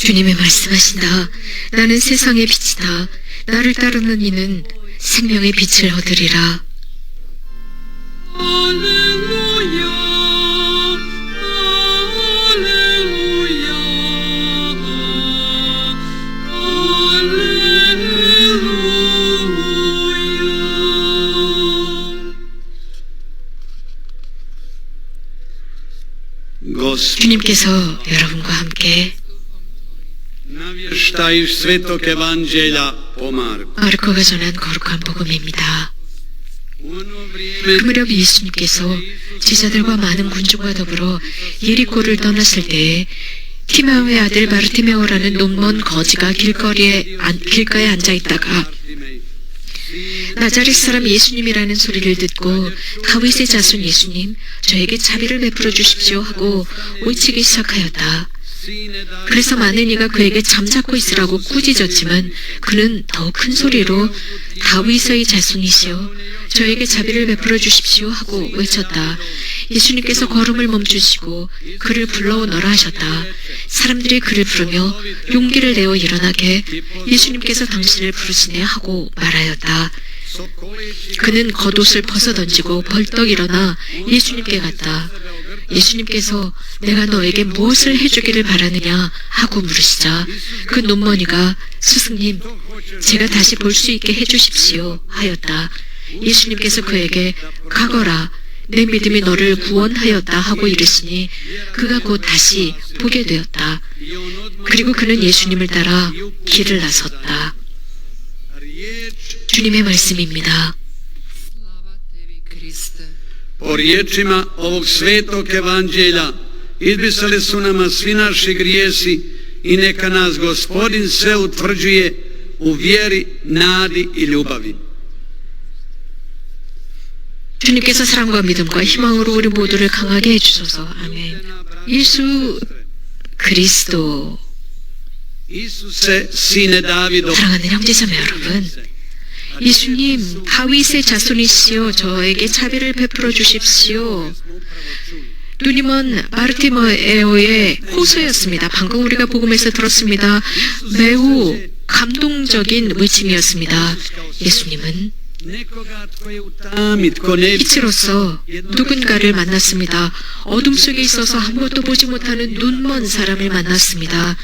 주님이 말씀하신다. 나는 세상의 빛이다. 나를 따르는 이는 생명의 빛을 얻으리라. 주님께서 여러분과 함께 마르코가 전한 거룩한 복음입니다. 그 무렵 예수님께서 제자들과 많은 군중과 더불어 예리코를 떠났을 때에 티마오의 아들 바르티메오라는 눈먼 거지가 길가에 앉아 있다가 나자렛 사람 예수님이라는 소리를 듣고 다윗의 자손 예수님, 저에게 자비를 베풀어 주십시오 하고 외치기 시작하였다. 그래서 많은 이가 그에게 잠자코 있으라고 꾸짖었지만 그는 더 큰 소리로 다윗의 자손이시여 저에게 자비를 베풀어 주십시오 하고 외쳤다. 예수님께서 걸음을 멈추시고 그를 불러오너라 하셨다. 사람들이 그를 부르며 용기를 내어 일어나게 예수님께서 당신을 부르시네 하고 말하였다. 그는 겉옷을 벗어던지고 벌떡 일어나 예수님께 갔다. 예수님께서 내가 너에게 무엇을 해주기를 바라느냐 하고 물으시자 그 눈머니가 스승님, 제가 다시 볼 수 있게 해주십시오 하였다. 예수님께서 그에게 가거라, 내 믿음이 너를 구원하였다 하고 이르시니 그가 곧 다시 보게 되었다. 그리고 그는 예수님을 따라 길을 나섰다. 주님의 말씀입니다. Po riječima ovog svetog evanđelja izbrisali su nama svi naši grijesi i neka nas Gospodin sve utvrđuje u vjeri, nadi i ljubavi. 주님께서 사랑과 믿음과 희망으로 우리 모두를 강하게 해주소서. 아멘. 예수 그리스도. 사랑하는 형제자매 여러분, 예수님, 다윗의 자손이시여 저에게 자비를 베풀어 주십시오. 눈이 먼 바르티메오의 호소였습니다. 방금 우리가 복음에서 들었습니다. 매우 감동적인 외침이었습니다. 예수님은 빛으로서 누군가를 만났습니다. 어둠 속에 있어서 아무것도 보지 못하는 눈먼 사람을 만났습니다.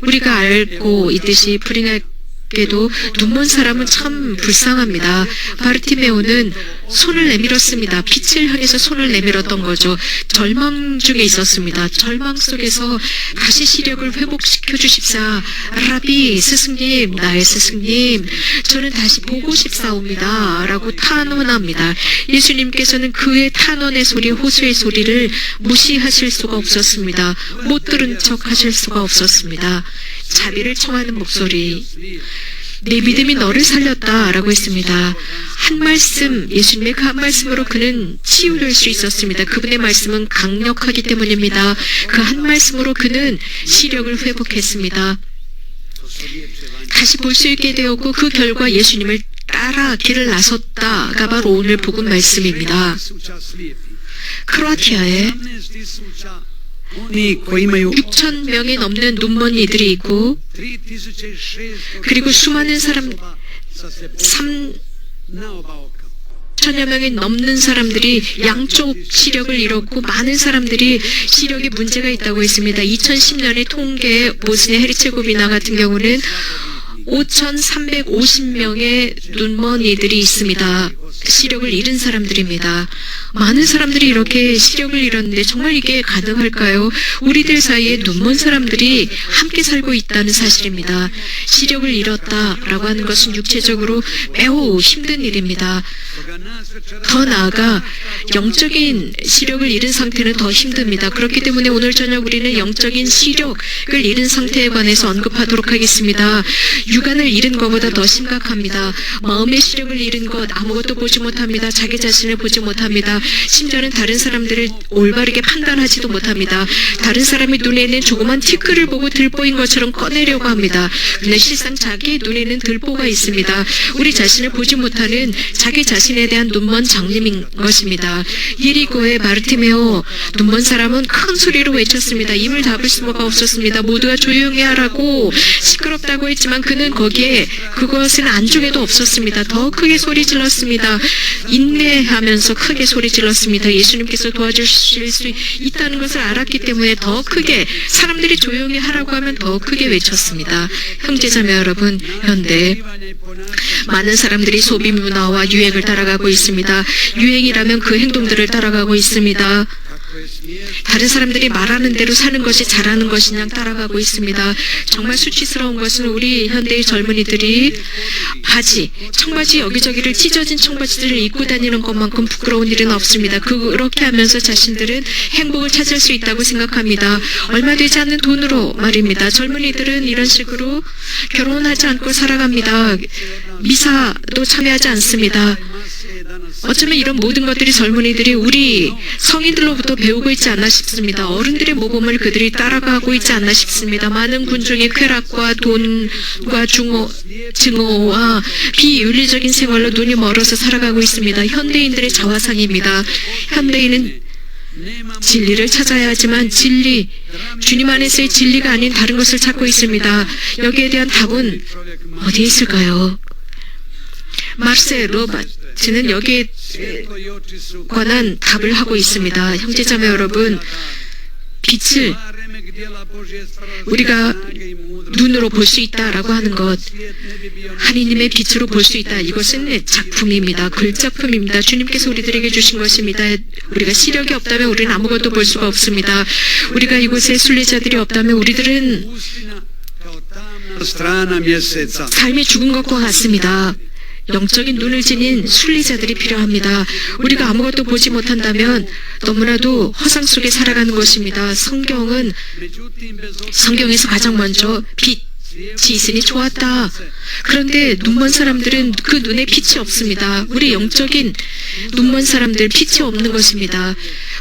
우리가 알고 있듯이 불행하게도 눈먼 사람은 참 불쌍합니다. 바르티메오는 손을 내밀었습니다. 빛을 향해서 손을 내밀었던 거죠. 절망 중에 있었습니다. 절망 속에서 다시 시력을 회복시켜 주십사. 라비, 스승님, 나의 스승님, 저는 다시 보고 싶사옵니다 라고 탄원합니다. 예수님께서는 그의 탄원의 소리, 호소의 소리를 무시하실 수가 없었습니다. 못 들은 척 하실 수가 없었습니다. 자비를 청하는 목소리, 내 믿음이 너를 살렸다 라고 했습니다. 한 말씀, 예수님의 그 한 말씀으로 그는 치유될 수 있었습니다. 그분의 말씀은 강력하기 때문입니다. 그 한 말씀으로 그는 시력을 회복했습니다. 다시 볼 수 있게 되었고 그 결과 예수님을 따라 길을 나섰다가 바로 오늘 복음 말씀입니다. 크로아티아에 6,000명이 넘는 눈먼 이들이 있고 그리고 수많은 사람 3,000여 명이 넘는 사람들이 양쪽 시력을 잃었고 많은 사람들이 시력에 문제가 있다고 했습니다. 2010년의 통계 보스니아 헤르체고비나 같은 경우는 5,350명의 눈먼 이들이 있습니다. 시력을 잃은 사람들입니다. 많은 사람들이 이렇게 시력을 잃었는데 정말 이게 가능할까요? 우리들 사이에 눈먼 사람들이 함께 살고 있다는 사실입니다. 시력을 잃었다라고 하는 것은 육체적으로 매우 힘든 일입니다. 더 나아가 영적인 시력을 잃은 상태는 더 힘듭니다. 그렇기 때문에 오늘 저녁 우리는 영적인 시력을 잃은 상태에 관해서 언급하도록 하겠습니다. 육안을 잃은 것보다 더 심각합니다. 마음의 시력을 잃은 것, 아무것도 보지 못합니다. 자기 자신을 보지 못합니다. 심지어는 다른 사람들을 올바르게 판단하지도 못합니다. 다른 사람의 눈에는 조그만 티끌을 보고 들보인 것처럼 꺼내려고 합니다. 그런데 실상 자기의 눈에는 들보가 있습니다. 우리 자신을 보지 못하는 자기 자신의 자신에 대한 눈먼 장님인 것입니다. 예리고의 바르티메오, 눈먼 사람은 큰 소리로 외쳤습니다. 입을 닫을 수가 없었습니다. 모두가 조용히 하라고 시끄럽다고 했지만 그는 거기에 그것은 안중에도 없었습니다. 더 크게 소리 질렀습니다. 인내하면서 크게 소리 질렀습니다. 예수님께서 도와주실 수 있다는 것을 알았기 때문에 더 크게, 사람들이 조용히 하라고 하면 더 크게 외쳤습니다. 형제자매 여러분, 현대 많은 사람들이 소비 문화와 유행을 따라가고 있습니다. 유행이라면 그 행동들을 따라가고 있습니다. 다른 사람들이 말하는 대로 사는 것이 잘하는 것이냐 따라가고 있습니다. 정말 수치스러운 것은 우리 현대의 젊은이들이 청바지 여기저기를 찢어진 청바지들을 입고 다니는 것만큼 부끄러운 일은 없습니다. 그렇게 하면서 자신들은 행복을 찾을 수 있다고 생각합니다. 얼마 되지 않는 돈으로 말입니다. 젊은이들은 이런 식으로 결혼하지 않고 살아갑니다. 미사도 참여하지 않습니다. 어쩌면 이런 모든 것들이 젊은이들이 우리 성인들로부터 배우고 있지 않나 싶습니다. 어른들의 모범을 그들이 따라가고 있지 않나 싶습니다. 많은 군중의 쾌락과 돈과 증오와 비윤리적인 생활로 눈이 멀어서 살아가고 있습니다. 현대인들의 자화상입니다. 현대인은 진리를 찾아야 하지만 주님 안에서의 진리가 아닌 다른 것을 찾고 있습니다. 여기에 대한 답은 어디에 있을까요? 마르세 로바츠는 여기에 관한 답을 하고 있습니다. 형제자매 여러분, 빛을 우리가 눈으로 볼 수 있다라고 하는 것, 하나님의 빛으로 볼 수 있다. 이것은 작품입니다. 글작품입니다. 주님께서 우리들에게 주신 것입니다. 우리가 시력이 없다면 우리는 아무것도 볼 수가 없습니다. 우리가 이곳에 순례자들이 없다면 우리들은 삶이 죽은 것과 같습니다. 영적인 눈을 지닌 순리자들이 필요합니다. 우리가 아무것도 보지 못한다면 너무나도 허상 속에 살아가는 것입니다. 성경에서 가장 먼저 빛이 있으니 좋았다. 그런데 눈먼 사람들은 그 눈에 빛이 없습니다. 우리 영적인 눈먼 사람들, 빛이 없는 것입니다.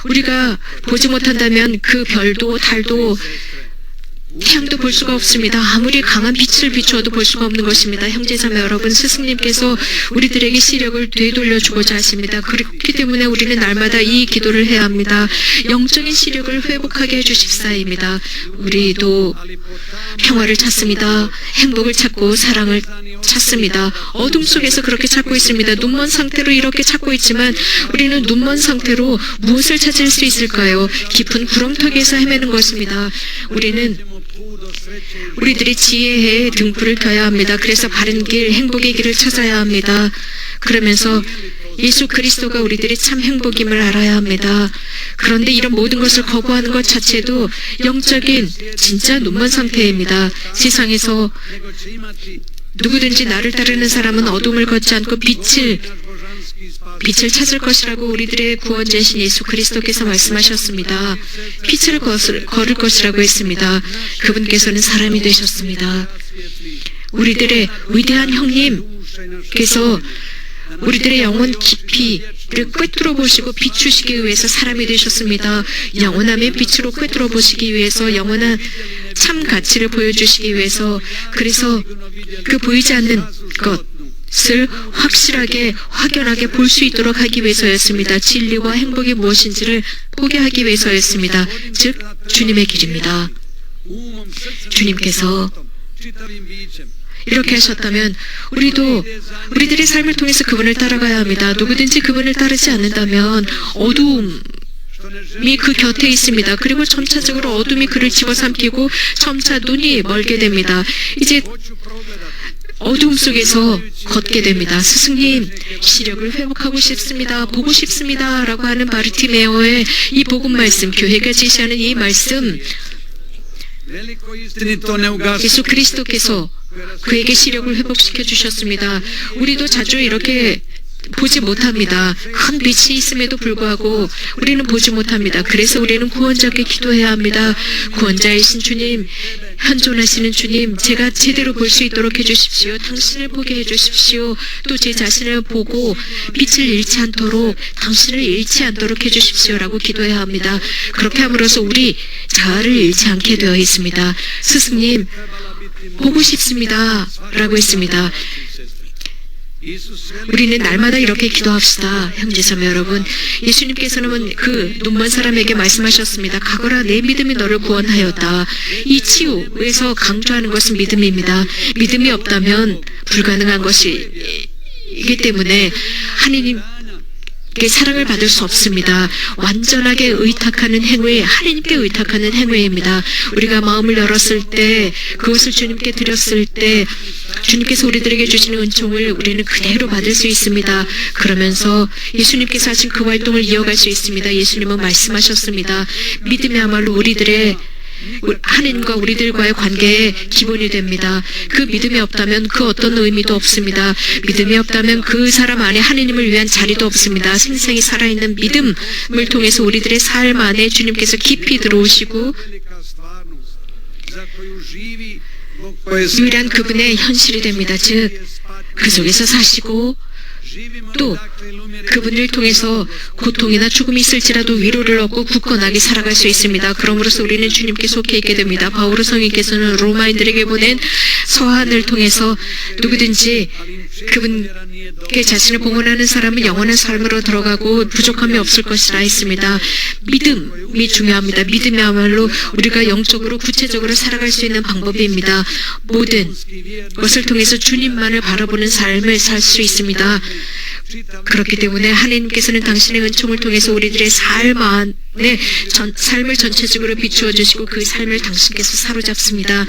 우리가 보지 못한다면 그 별도 달도 태양도 볼 수가 없습니다. 아무리 강한 빛을 비추어도 볼 수가 없는 것입니다. 형제자매 여러분, 스승님께서 우리들에게 시력을 되돌려주고자 하십니다. 그렇기 때문에 우리는 날마다 이 기도를 해야 합니다. 영적인 시력을 회복하게 해주십사입니다. 우리도 평화를 찾습니다. 행복을 찾고 사랑을 찾습니다. 어둠 속에서 그렇게 찾고 있습니다. 눈먼 상태로 이렇게 찾고 있지만 우리는 눈먼 상태로 무엇을 찾을 수 있을까요? 깊은 구렁텅이에서 헤매는 것입니다. 우리들이 지혜의 등불을 켜야 합니다. 그래서 바른 길, 행복의 길을 찾아야 합니다. 그러면서 예수 그리스도가 우리들의 참 행복임을 알아야 합니다. 그런데 이런 모든 것을 거부하는 것 자체도 영적인 진짜 눈먼 상태입니다. 세상에서 누구든지 나를 따르는 사람은 어둠을 걷지 않고 빛을 찾을 것이라고 우리들의 구원자이신 예수 그리스도께서 말씀하셨습니다. 빛을 걸을 것이라고 했습니다. 그분께서는 사람이 되셨습니다. 우리들의 위대한 형님께서 우리들의 영혼 깊이를 꿰뚫어 보시고 비추시기 위해서 사람이 되셨습니다. 영원함의 빛으로 꿰뚫어 보시기 위해서, 영원한 참 가치를 보여주시기 위해서, 그래서 그 보이지 않는 것을 확실하게 확연하게 볼 수 있도록 하기 위해서였습니다. 진리와 행복이 무엇인지를 보게 하기 위해서였습니다. 즉 주님의 길입니다. 주님께서 이렇게 하셨다면 우리도 우리들의 삶을 통해서 그분을 따라가야 합니다. 누구든지 그분을 따르지 않는다면 어두움이 그 곁에 있습니다. 그리고 점차적으로 어둠이 그를 집어삼키고 점차 눈이 멀게 됩니다. 이제 어두움 속에서 걷게 됩니다. 스승님, 시력을 회복하고 싶습니다. 보고 싶습니다. 라고 하는 바르티메오의 이 복음 말씀, 교회가 제시하는 이 말씀, 예수 그리스도께서 그에게 시력을 회복시켜 주셨습니다. 우리도 자주 이렇게 보지 못합니다. 큰 빛이 있음에도 불구하고 우리는 보지 못합니다. 그래서 우리는 구원자께 기도해야 합니다. 구원자이신 주님, 현존하시는 주님, 제가 제대로 볼 수 있도록 해주십시오. 당신을 보게 해주십시오. 또 제 자신을 보고 빛을 잃지 않도록, 당신을 잃지 않도록 해주십시오. 라고 기도해야 합니다. 그렇게 함으로써 우리 자아를 잃지 않게 되어 있습니다. 스승님, 보고 싶습니다. 라고 했습니다. 우리는 날마다 이렇게 기도합시다. 형제자매 여러분, 예수님께서는 그 눈먼 사람에게 말씀하셨습니다. 가거라, 내 믿음이 너를 구원하였다. 이 치유에서 강조하는 것은 믿음입니다. 믿음이 없다면 불가능한 것이기 때문에 하느님께 사랑을 받을 수 없습니다. 완전하게 의탁하는 행위, 하느님께 의탁하는 행위입니다. 우리가 마음을 열었을 때, 그것을 주님께 드렸을 때 주님께서 우리들에게 주시는 은총을 우리는 그대로 받을 수 있습니다. 그러면서 예수님께서 하신 그 활동을 이어갈 수 있습니다. 예수님은 말씀하셨습니다. 믿음이야말로 우리들의 하느님과 우리들과의 관계의 기본이 됩니다. 그 믿음이 없다면 그 어떤 의미도 없습니다. 믿음이 없다면 그 사람 안에 하느님을 위한 자리도 없습니다. 생생히 살아있는 믿음을 통해서 우리들의 삶 안에 주님께서 깊이 들어오시고 유일한 그분의 현실이 됩니다. 즉, 그 속에서 사시고 또 그분을 통해서 고통이나 죽음이 있을지라도 위로를 얻고 굳건하게 살아갈 수 있습니다. 그러므로서 우리는 주님께 속해 있게 됩니다. 바오로 성인께서는 로마인들에게 보낸 서한을 통해서 누구든지 그분께 자신을 봉헌하는 사람은 영원한 삶으로 들어가고 부족함이 없을 것이라 했습니다. 믿음이 중요합니다. 믿음이야말로 우리가 영적으로 구체적으로 살아갈 수 있는 방법입니다. 모든 것을 통해서 주님만을 바라보는 삶을 살 수 있습니다. 그렇기 때문에 하나님께서는 당신의 은총을 통해서 우리들의 삶 안에 삶을 전체적으로 비추어 주시고 그 삶을 당신께서 사로잡습니다.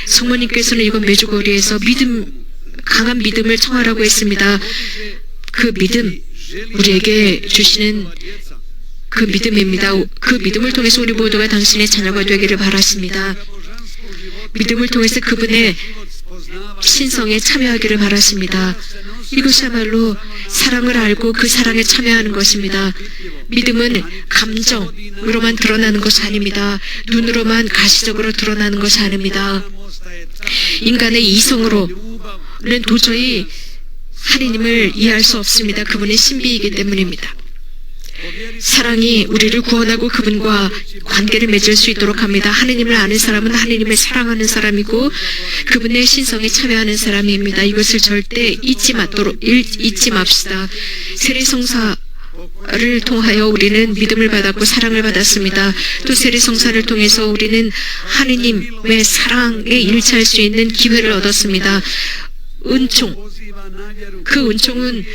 성모님께서는 이번 메주거리에서 강한 믿음을 청하라고 했습니다. 그 믿음, 우리에게 주시는 그 믿음입니다. 그 믿음을 통해서 우리 모두가 당신의 자녀가 되기를 바라십니다. 믿음을 통해서 그분의 신성에 참여하기를 바라십니다. 이것이야말로 사랑을 알고 그 사랑에 참여하는 것입니다. 믿음은 감정으로만 드러나는 것이 아닙니다. 눈으로만 가시적으로 드러나는 것이 아닙니다. 인간의 이성으로는 도저히 하느님을 이해할 수 없습니다. 그분의 신비이기 때문입니다. 사랑이 우리를 구원하고 그분과 관계를 맺을 수 있도록 합니다. 하느님을 아는 사람은 하느님을 사랑하는 사람이고 그분의 신성에 참여하는 사람입니다. 이것을 절대 잊지 맙시다. 세례성사를 통하여 우리는 믿음을 받았고 사랑을 받았습니다. 또 세례성사를 통해서 우리는 하느님의 사랑에 일치할 수 있는 기회를 얻었습니다. 은총, 그 은총은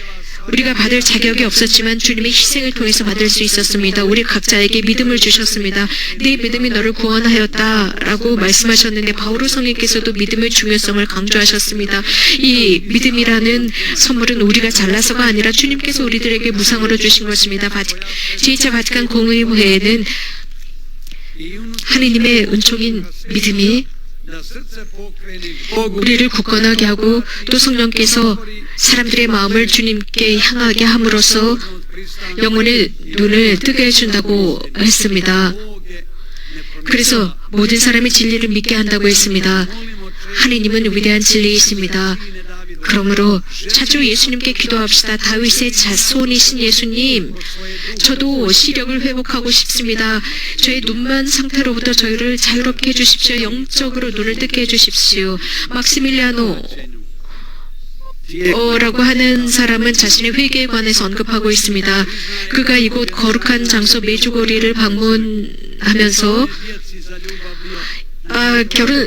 우리가 받을 자격이 없었지만 주님의 희생을 통해서 받을 수 있었습니다. 우리 각자에게 믿음을 주셨습니다. 네 믿음이 너를 구원하였다라고 말씀하셨는데 바오로 성인께서도 믿음의 중요성을 강조하셨습니다. 이 믿음이라는 선물은 우리가 잘나서가 아니라 주님께서 우리들에게 무상으로 주신 것입니다. 제2차 바티칸 공의회에는 하느님의 은총인 믿음이 우리를 굳건하게 하고 또 성령께서 사람들의 마음을 주님께 향하게 함으로써 영혼의 눈을 뜨게 해준다고 했습니다. 그래서 모든 사람이 진리를 믿게 한다고 했습니다. 하느님은 위대한 진리이십니다. 그러므로 자주 예수님께 기도합시다. 다윗의 자손이신 예수님, 저도 시력을 회복하고 싶습니다. 저의 눈만 상태로부터 저희를 자유롭게 해주십시오. 영적으로 눈을 뜨게 해주십시오. 막시밀리아노 라고 하는 사람은 자신의 회개에 관해서 언급하고 있습니다. 그가 이곳 거룩한 장소 메주거리를 방문하면서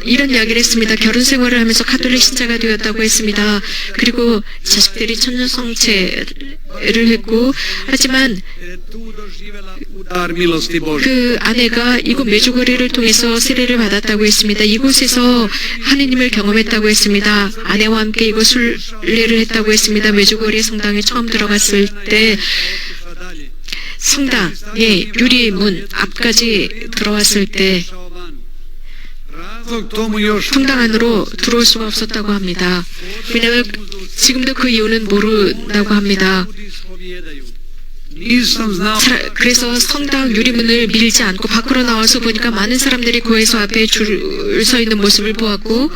이런 이야기를 했습니다. 결혼 생활을 하면서 가톨릭 신자가 되었다고 했습니다. 그리고 자식들이 천녀성체를 했고, 하지만 그 아내가 이곳 메주거리를 통해서 세례를 받았다고 했습니다. 이곳에서 하느님을 경험했다고 했습니다. 아내와 함께 이곳 순례를 했다고 했습니다. 메주거리 성당에 처음 들어갔을 때 성당의 유리문 앞까지 들어왔을 때 성당 안으로 들어올 수가 없었다고 합니다. 왜냐하면 지금도 그 이유는 모른다고 합니다. 그래서 성당 유리문을 밀지 않고 밖으로 나와서 보니까 많은 사람들이 교회소 앞에 줄 서 있는 모습을 보았고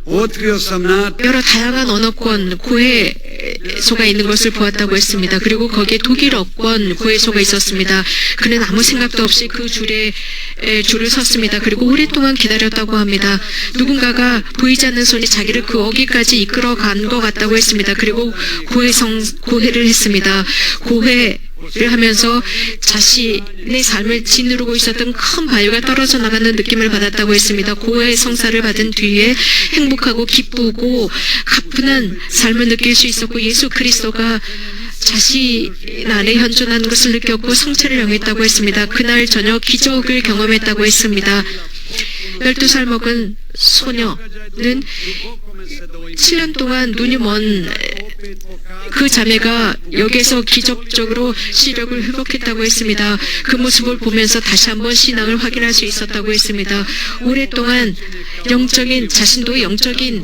여러 다양한 언어권, 교회 구회소가 있는 것을 보았다고 했습니다. 그리고 거기에 독일 어권 구회소가 있었습니다. 그는 아무 생각도 없이 그 줄에 줄을 섰습니다. 그리고 오랫동안 기다렸다고 합니다. 누군가가 보이지 않는 손이 자기를 그 어기까지 이끌어 간 것 같다고 했습니다. 그리고 고회를 했습니다. 고회를 하면서 자신의 삶을 짓누르고 있었던 큰 바위가 떨어져 나가는 느낌을 받았다고 했습니다. 고해 성사를 받은 뒤에 행복하고 기쁘고 가뿐한 삶을 느낄 수 있었고 예수 그리스도가 자신 안에 현존하는 것을 느꼈고 성체를 영했다고 했습니다. 그날 저녁 기적을 경험했다고 했습니다. 12살 먹은 소녀는 7년 동안 눈이 먼 그 자매가 여기에서 기적적으로 시력을 회복했다고 했습니다. 그 모습을 보면서 다시 한번 신앙을 확인할 수 있었다고 했습니다. 오랫동안 자신도 영적인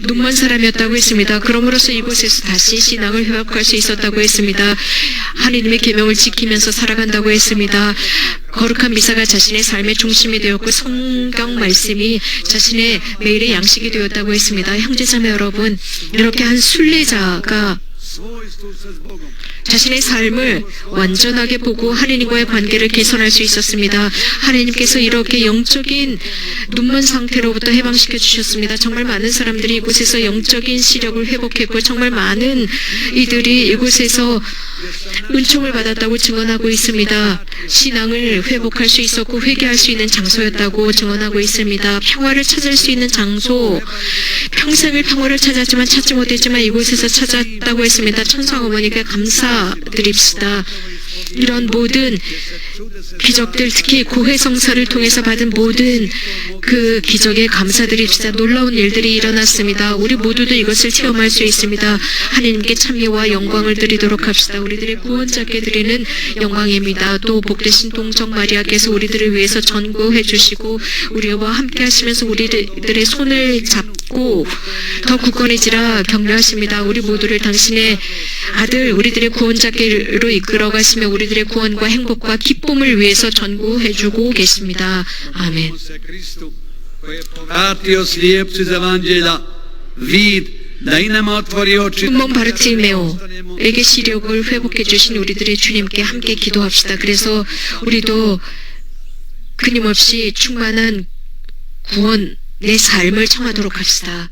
눈먼 사람이었다고 했습니다. 그럼으로써 이곳에서 다시 신앙을 회복할 수 있었다고 했습니다. 하나님의 계명을 지키면서 살아간다고 했습니다. 거룩한 미사가 자신의 삶의 중심이 되었고 성경 말씀이 자신의 매일의 양식이 되었다고 했습니다. 형제자매 여러분, 이렇게 한 순례자가 자신의 삶을 완전하게 보고 하나님과의 관계를 개선할 수 있었습니다. 하나님께서 이렇게 영적인 눈먼 상태로부터 해방시켜 주셨습니다. 정말 많은 사람들이 이곳에서 영적인 시력을 회복했고 정말 많은 이들이 이곳에서 은총을 받았다고 증언하고 있습니다. 신앙을 회복할 수 있었고 회개할 수 있는 장소였다고 증언하고 있습니다. 평화를 찾을 수 있는 장소, 평생을 평화를 찾았지만 찾지 못했지만 이곳에서 찾았다고 했습니다. 천상 어머니께 감사드립시다. 이런 모든 기적들, 특히 고해성사를 통해서 받은 모든 그 기적에 감사드립시다. 놀라운 일들이 일어났습니다. 우리 모두도 이것을 체험할 수 있습니다. 하나님께 찬미와 영광을 드리도록 합시다. 우리들의 구원자께 드리는 영광입니다. 또 복되신 동정 마리아께서 우리들을 위해서 전구해 주시고 우리와 함께 하시면서 우리들의 손을 잡고 더 굳건해지라 격려하십니다. 우리 모두를 당신의 아들, 우리들의 구원자께로 이끌어 가시며 우리들의 구원과 행복과 기쁨을 위해서 전구해주고 계십니다. 아멘. 흠몬 바르티메오에게 시력을 회복해 주신 우리들의 주님께 함께 기도합시다. 그래서 우리도 끊임없이 충만한 구원의 삶을 청하도록 합시다.